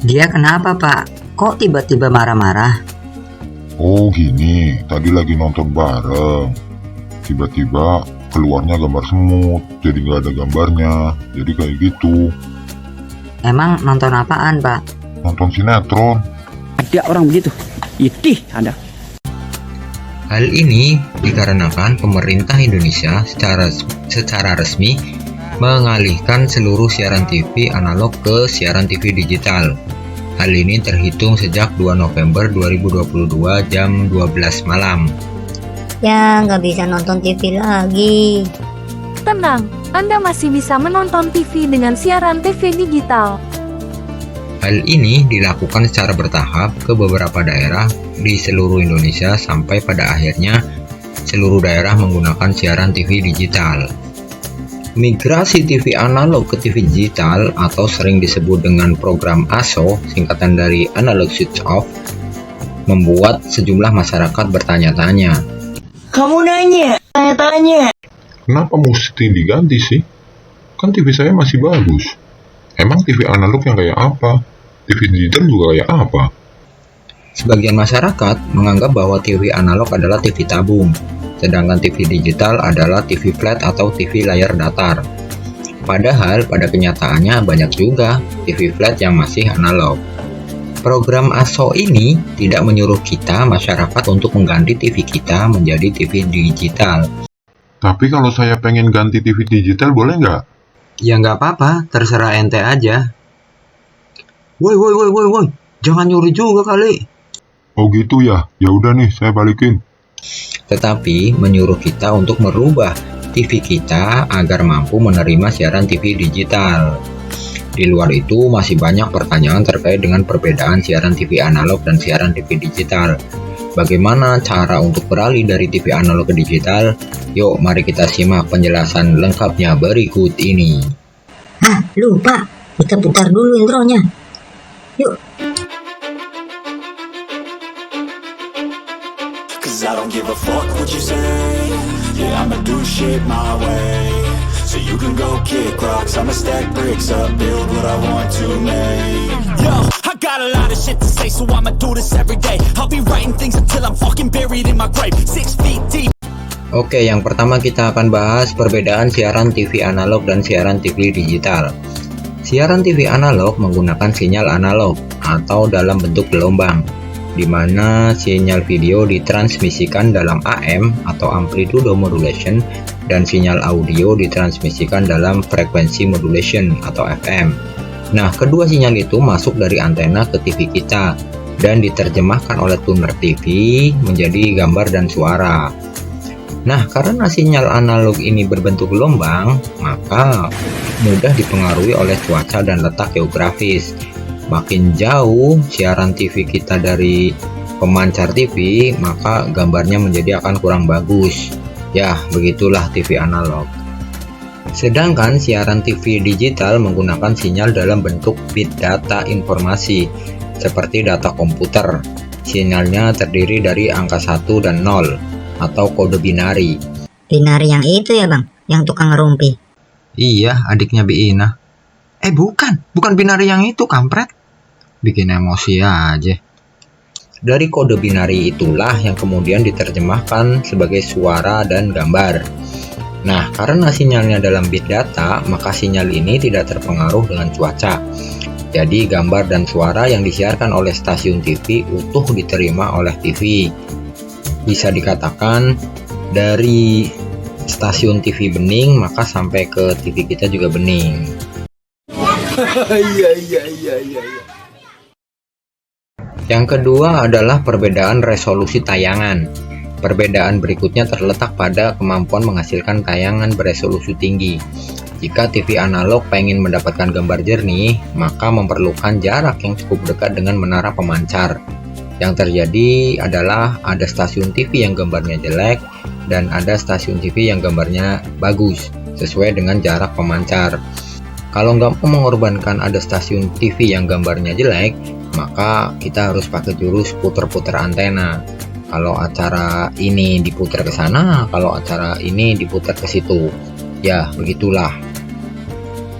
Dia kenapa, Pak? Kok tiba-tiba marah-marah? Oh gini, tadi lagi nonton bareng. Tiba-tiba keluarnya gambar semut, jadi nggak ada gambarnya. Jadi kayak gitu. Emang nonton apaan, Pak? Nonton sinetron. Ada orang begitu. Idih, ada. Hal ini dikarenakan pemerintah Indonesia secara resmi mengalihkan seluruh siaran TV analog ke siaran TV digital. Hal ini terhitung sejak 2 November 2022 jam 12 malam. Ya, nggak bisa nonton TV lagi. Tenang, Anda masih bisa menonton TV dengan siaran TV digital. Hal ini dilakukan secara bertahap ke beberapa daerah di seluruh Indonesia sampai pada akhirnya seluruh daerah menggunakan siaran TV digital. Migrasi TV analog ke TV digital atau sering disebut dengan program ASO, singkatan dari Analog Switch Off, membuat sejumlah masyarakat bertanya-tanya. Kamu nanya, tanya-tanya. Kenapa mesti diganti sih? Kan TV saya masih bagus. Emang TV analog yang kayak apa? TV digital juga kayak apa? Sebagian masyarakat menganggap bahwa TV analog adalah TV tabung, sedangkan TV digital adalah TV flat atau TV layar datar. Padahal pada kenyataannya banyak juga TV flat yang masih analog. Program ASO ini tidak menyuruh kita masyarakat untuk mengganti TV kita menjadi TV digital. Tapi kalau saya pengen ganti TV digital boleh nggak? Ya nggak apa-apa, terserah ente aja. Woi, jangan nyuri juga kali. Oh gitu ya? Ya udah nih, saya balikin. Tetapi menyuruh kita untuk merubah TV kita agar mampu menerima siaran TV digital. Di luar itu masih banyak pertanyaan terkait dengan perbedaan siaran TV analog dan siaran TV digital. Bagaimana cara untuk beralih dari TV analog ke digital? Yuk, mari kita simak penjelasan lengkapnya berikut ini. Lupa. Kita putar dulu intronya. Yuk. Cause I don't give a fuck what you say. Yeah, I'ma do shit my way. So you can go kick rocks, I'ma stack bricks up, build what I want to make. Yo, I got a lot of shit to say, so I'ma do this every day. I'll be writing things until I'm fucking buried in my grave, 6 feet deep. Oke, yang pertama kita akan bahas perbedaan siaran TV analog dan siaran TV digital. Siaran TV analog menggunakan sinyal analog atau dalam bentuk gelombang, di mana sinyal video ditransmisikan dalam AM atau amplitude modulation dan sinyal audio ditransmisikan dalam frekuensi modulation atau FM. Nah, kedua sinyal itu masuk dari antena ke TV kita dan diterjemahkan oleh tuner TV menjadi gambar dan suara. Nah, karena sinyal analog ini berbentuk gelombang, maka mudah dipengaruhi oleh cuaca dan letak geografis. Makin jauh siaran TV kita dari pemancar TV, maka gambarnya menjadi akan kurang bagus. Ya, begitulah TV analog. Sedangkan siaran TV digital menggunakan sinyal dalam bentuk bit data informasi, seperti data komputer. Sinyalnya terdiri dari angka 1 dan 0, atau kode binari. Binari yang itu ya bang, yang tukang ngerumpi. Iya, adiknya Biina. Bukan binari yang itu, kampret. Bikin emosi aja. Dari kode binari itulah yang kemudian diterjemahkan sebagai suara dan gambar. Nah, karena sinyalnya dalam bit data, maka sinyal ini tidak terpengaruh dengan cuaca. Jadi gambar dan suara yang disiarkan oleh stasiun TV utuh diterima oleh TV. Bisa dikatakan dari stasiun TV bening maka sampai ke TV kita juga bening. Yang kedua adalah perbedaan resolusi tayangan. Perbedaan berikutnya terletak pada kemampuan menghasilkan tayangan beresolusi tinggi. Jika TV analog pengen mendapatkan gambar jernih, maka memerlukan jarak yang cukup dekat dengan menara pemancar. Yang terjadi adalah ada stasiun TV yang gambarnya jelek dan ada stasiun TV yang gambarnya bagus sesuai dengan jarak pemancar. Kalau nggak mau mengorbankan ada stasiun TV yang gambarnya jelek, maka kita harus pakai jurus puter-puter antena. Kalau acara ini diputar ke sana, kalau acara ini diputar ke situ. Ya, begitulah.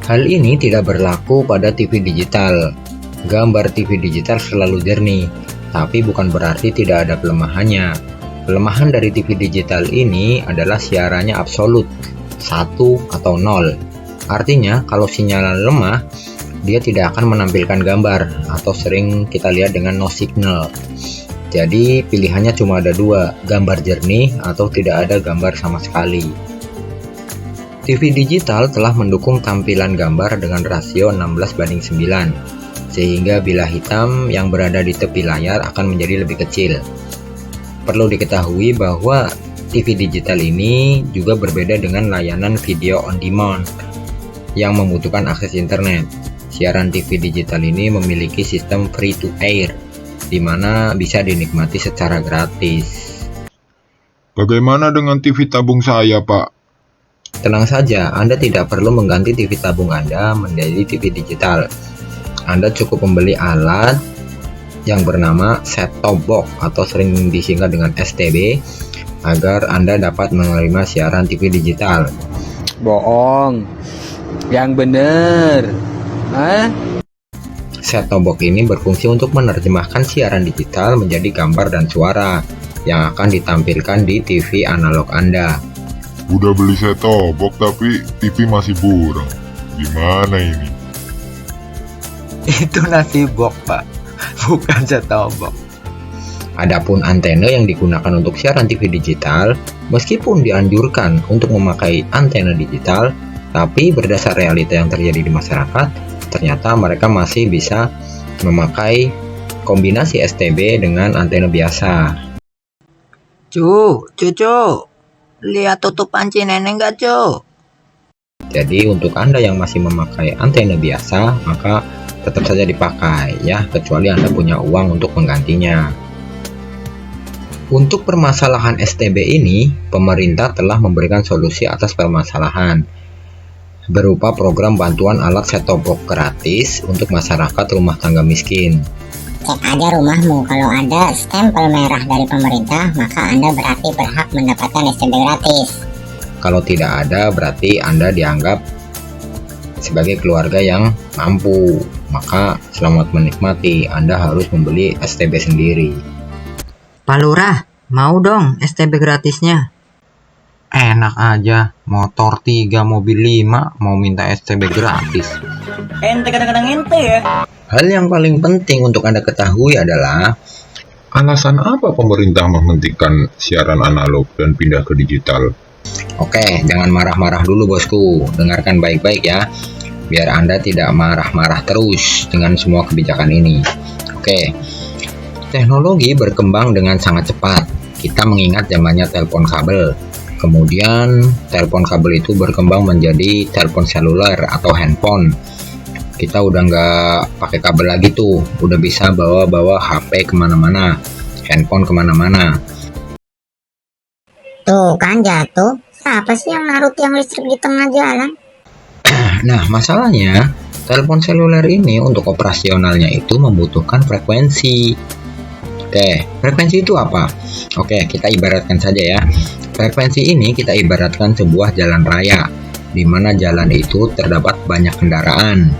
Hal ini tidak berlaku pada TV digital. Gambar TV digital selalu jernih, tapi bukan berarti tidak ada kelemahannya. Kelemahan dari TV digital ini adalah siarannya absolut, 1 atau 0. Artinya, kalau sinyal lemah, dia tidak akan menampilkan gambar, atau sering kita lihat dengan no signal. Jadi pilihannya cuma ada 2, gambar jernih atau tidak ada gambar sama sekali. TV digital telah mendukung tampilan gambar dengan rasio 16:9, sehingga bilah hitam yang berada di tepi layar akan menjadi lebih kecil. Perlu diketahui bahwa TV digital ini juga berbeda dengan layanan video on demand yang membutuhkan akses internet. Siaran TV digital ini memiliki sistem free to air, di mana bisa dinikmati secara gratis. Bagaimana dengan TV tabung saya, Pak? Tenang saja, Anda tidak perlu mengganti TV tabung Anda menjadi TV digital. Anda cukup membeli alat yang bernama set-top box atau sering disingkat dengan STB agar Anda dapat menerima siaran TV digital. Bohong. Yang bener. Hah? Set-top box ini berfungsi untuk menerjemahkan siaran digital menjadi gambar dan suara yang akan ditampilkan di TV analog Anda. Udah beli set-top box tapi TV masih buram. Gimana ini? Itu nasi box, Pak, bukan set-top box. Adapun antena yang digunakan untuk siaran TV digital, meskipun dianjurkan untuk memakai antena digital, tapi berdasar realita yang terjadi di masyarakat, ternyata mereka masih bisa memakai kombinasi STB dengan antena biasa. Cucu, lihat tutup panci nenek nggak, Cu? Jadi untuk Anda yang masih memakai antena biasa, maka tetap saja dipakai ya, kecuali Anda punya uang untuk menggantinya. Untuk permasalahan STB ini, pemerintah telah memberikan solusi atas permasalahan berupa program bantuan alat set-top box gratis untuk masyarakat rumah tangga miskin. Cek aja rumahmu, kalau ada stempel merah dari pemerintah, maka Anda berarti berhak mendapatkan STB gratis. Kalau tidak ada, berarti Anda dianggap sebagai keluarga yang mampu. Maka selamat menikmati, Anda harus membeli STB sendiri. Pak Lurah, mau dong STB gratisnya. Enak aja, motor 3, mobil 5, mau minta STB gratis. Ente kadang-kadang ente ya. Hal yang paling penting untuk Anda ketahui adalah Alasan apa pemerintah menghentikan siaran analog dan pindah ke digital? Oke, jangan marah-marah dulu bosku. Dengarkan baik-baik ya, biar Anda tidak marah-marah terus dengan semua kebijakan ini. Oke, teknologi berkembang dengan sangat cepat. Kita mengingat zamannya telepon kabel. Kemudian telepon kabel itu berkembang menjadi telepon seluler atau handphone. Kita udah nggak pakai kabel lagi tuh, udah bisa bawa HP kemana-mana, handphone kemana-mana. Tuh kan jatuh. Siapa sih yang naruh tiang listrik di tengah jalan? Nah, masalahnya telepon seluler ini untuk operasionalnya itu membutuhkan frekuensi. Oke, frekuensi itu apa? Oke, kita ibaratkan saja ya. Frekuensi ini kita ibaratkan sebuah jalan raya, di mana jalan itu terdapat banyak kendaraan.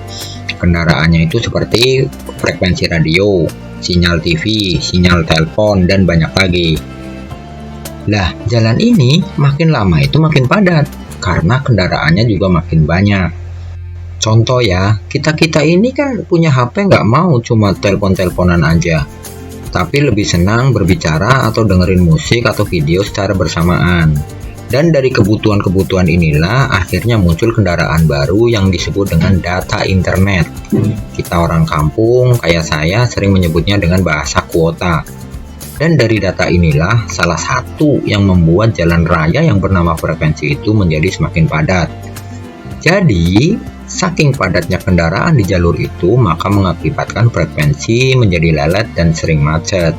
Kendaraannya itu seperti frekuensi radio, sinyal TV, sinyal telepon, dan banyak lagi. Lah, jalan ini makin lama itu makin padat, karena kendaraannya juga makin banyak. Contoh ya, kita-kita ini kan punya HP nggak mau cuma telepon-teleponan aja, tapi lebih senang berbicara atau dengerin musik atau video secara bersamaan. Dan dari kebutuhan-kebutuhan inilah akhirnya muncul kendaraan baru yang disebut dengan data internet. Kita orang kampung kayak saya sering menyebutnya dengan bahasa kuota. Dan dari data inilah salah satu yang membuat jalan raya yang bernama frekuensi itu menjadi semakin padat. Jadi, saking padatnya kendaraan di jalur itu, maka mengakibatkan frekuensi menjadi lelet dan sering macet.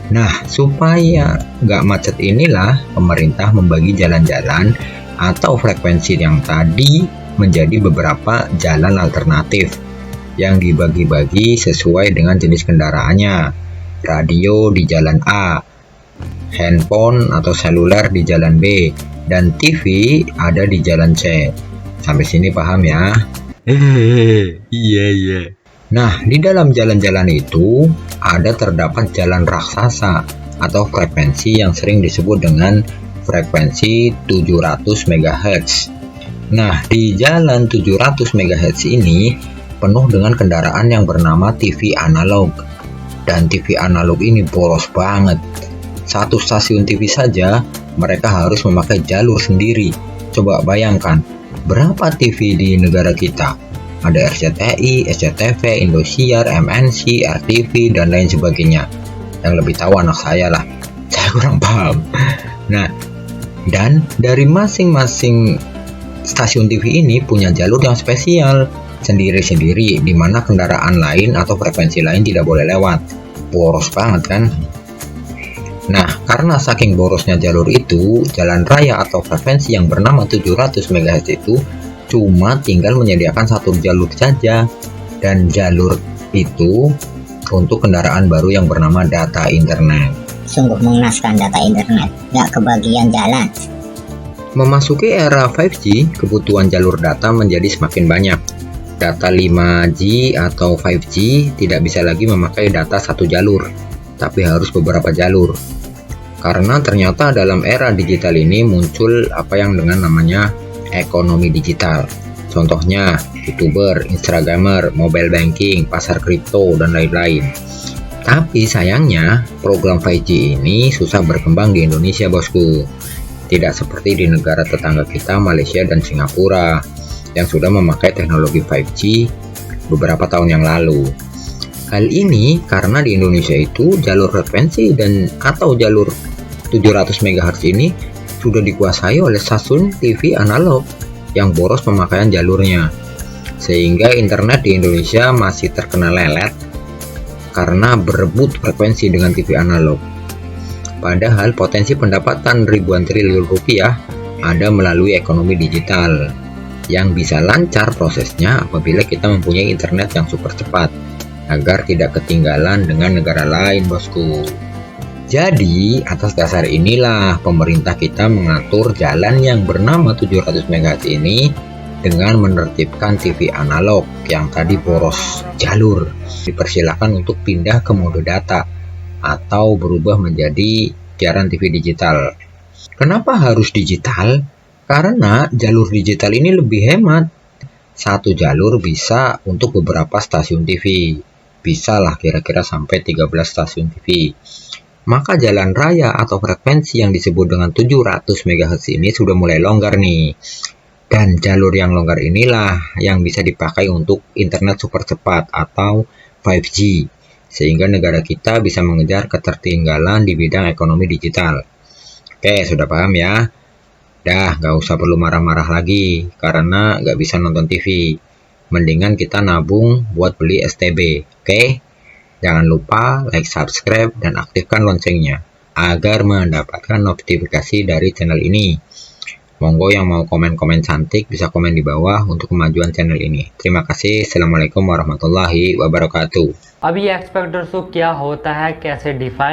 Nah, supaya nggak macet inilah pemerintah membagi jalan-jalan atau frekuensi yang tadi menjadi beberapa jalan alternatif yang dibagi-bagi sesuai dengan jenis kendaraannya. Radio di jalan A, handphone atau seluler di jalan B, dan TV ada di jalan C. Sampai sini paham ya? Iya. Nah, di dalam jalan-jalan itu terdapat jalan raksasa atau frekuensi yang sering disebut dengan frekuensi 700 MHz. Nah, di jalan 700 MHz ini penuh dengan kendaraan yang bernama TV analog. Dan TV analog ini boros banget. Satu stasiun TV saja mereka harus memakai jalur sendiri. Coba bayangkan, berapa TV di negara kita? Ada RCTI, SCTV, Indosiar, MNC, RTV, dan lain sebagainya. Yang lebih tahu anak saya lah. Saya kurang paham. Nah, dan dari masing-masing stasiun TV ini punya jalur yang spesial sendiri-sendiri, di mana kendaraan lain atau frekuensi lain tidak boleh lewat. Boros banget kan? Nah, karena saking borosnya jalur itu, jalan raya atau frekuensi yang bernama 700 MHz itu cuma tinggal menyediakan satu jalur saja, dan jalur itu untuk kendaraan baru yang bernama data internet. Sungguh mengenaskan data internet, gak kebagian jalan. Memasuki era 5G, kebutuhan jalur data menjadi semakin banyak. Data 5G atau 5G tidak bisa lagi memakai data satu jalur, tapi harus beberapa jalur. Karena ternyata dalam era digital ini muncul apa yang dengan namanya ekonomi digital. Contohnya, YouTuber, Instagramer, mobile banking, pasar kripto, dan lain-lain. Tapi sayangnya, program 5G ini susah berkembang di Indonesia, bosku. Tidak seperti di negara tetangga kita, Malaysia dan Singapura, yang sudah memakai teknologi 5G beberapa tahun yang lalu. Hal ini karena di Indonesia itu jalur frekuensi dan atau jalur 700 MHz ini sudah dikuasai oleh stasiun TV analog yang boros pemakaian jalurnya. Sehingga internet di Indonesia masih terkena lelet karena berebut frekuensi dengan TV analog. Padahal potensi pendapatan ribuan triliun rupiah ada melalui ekonomi digital yang bisa lancar prosesnya apabila kita mempunyai internet yang super cepat agar tidak ketinggalan dengan negara lain, bosku. Jadi, atas dasar inilah pemerintah kita mengatur jalan yang bernama 700 MHz ini dengan menertibkan TV analog yang tadi boros jalur. Dipersilakan untuk pindah ke mode data atau berubah menjadi siaran TV digital. Kenapa harus digital? Karena jalur digital ini lebih hemat. Satu jalur bisa untuk beberapa stasiun TV. Bisa lah kira-kira sampai 13 stasiun TV. Maka jalan raya atau frekuensi yang disebut dengan 700 MHz ini sudah mulai longgar nih. Dan jalur yang longgar inilah yang bisa dipakai untuk internet super cepat atau 5G. Sehingga negara kita bisa mengejar ketertinggalan di bidang ekonomi digital. Oke, sudah paham ya? Dah, gak usah perlu marah-marah lagi, karena gak bisa nonton TV. Mendingan kita nabung buat beli STB, oke? Jangan lupa like, subscribe, dan aktifkan loncengnya, agar mendapatkan notifikasi dari channel ini. Monggo yang mau komen-komen cantik, bisa komen di bawah untuk kemajuan channel ini. Terima kasih, Assalamualaikum warahmatullahi wabarakatuh. अभी एक्सपेक्टर्स को क्या होता है, कैसे डिफाइन